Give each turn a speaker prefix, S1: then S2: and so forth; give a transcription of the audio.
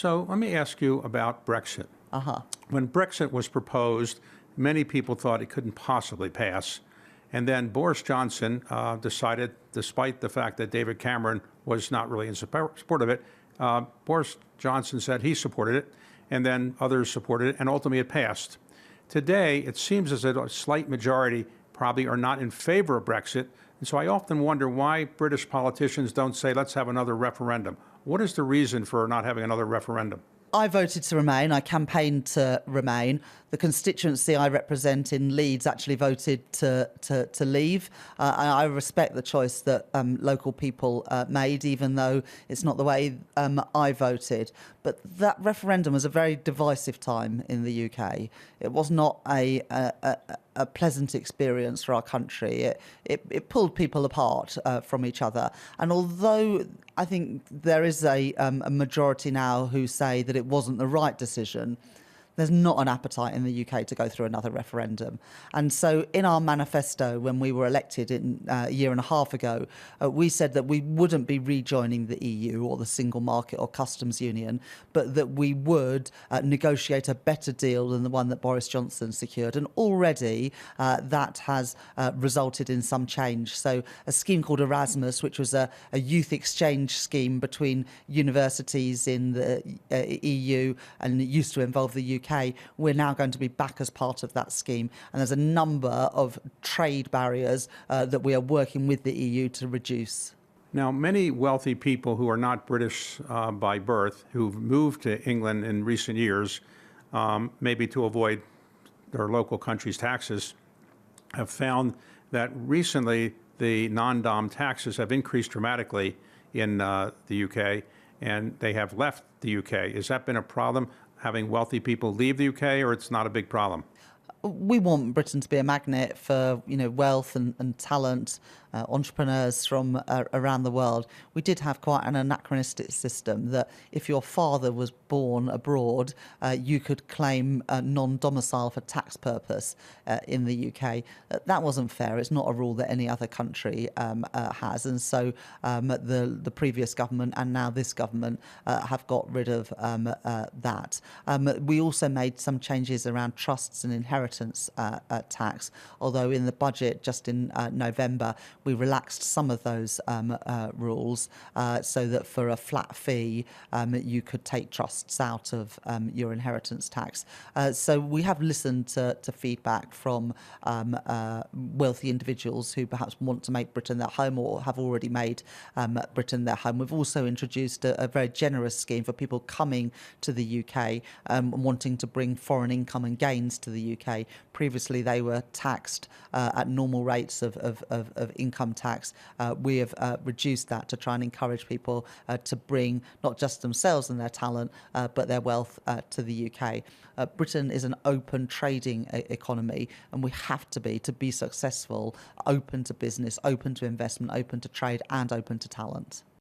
S1: So let me ask you about Brexit. When Brexit was proposed, many people thought it couldn't possibly pass. And then Boris Johnson decided, despite the fact that David Cameron was not really in support of it, Boris Johnson said he supported it, and then others supported it, and ultimately it passed. Today, it seems as if a slight majority probably are not in favor of Brexit. And so I often wonder why British politicians don't say, let's have another referendum. What is the reason for not having another referendum?
S2: I voted to remain. I campaigned to remain. The constituency I represent in Leeds actually voted to leave. And I respect the choice that local people made, even though it's not the way I voted. But that referendum was a very divisive time in the UK. It was not a pleasant experience for our country. It pulled people apart from each other. And although I think there is a majority now who say that it wasn't the right decision, there's not an appetite in the UK to go through another referendum. And so in our manifesto, when we were elected a year and a half ago, we said that we wouldn't be rejoining the EU or the single market or customs union, but that we would negotiate a better deal than the one that Boris Johnson secured. And already that has resulted in some change. So a scheme called Erasmus, which was a youth exchange scheme between universities in the EU and it used to involve the UK, we're now going to be back as part of that scheme. And there's a number of trade barriers that we are working with the EU to reduce.
S1: Now, many wealthy people who are not British by birth, who've moved to England in recent years, maybe to avoid their local country's taxes, have found that recently the non-dom taxes have increased dramatically in the UK, and they have left the UK. Has that been a problem, having wealthy people leave the UK, or it's not a big problem?
S2: We want Britain to be a magnet for, wealth and talent, entrepreneurs from around the world. We did have quite an anachronistic system that if your father was born abroad, you could claim non-domicile for tax purpose in the UK. That wasn't fair. It's not a rule that any other country has. And so the previous government and now this government have got rid of that. We also made some changes around trusts and inheritance tax, although in the budget just in November we relaxed some of those rules so that for a flat fee you could take trusts out of your inheritance tax. So we have listened to feedback from wealthy individuals who perhaps want to make Britain their home or have already made Britain their home. We've also introduced a very generous scheme for people coming to the UK wanting to bring foreign income and gains to the UK. Previously, they were taxed at normal rates of income tax. We have reduced that to try and encourage people to bring not just themselves and their talent, but their wealth to the UK. Britain is an open trading economy, and we have to be successful, open to business, open to investment, open to trade, and open to talent.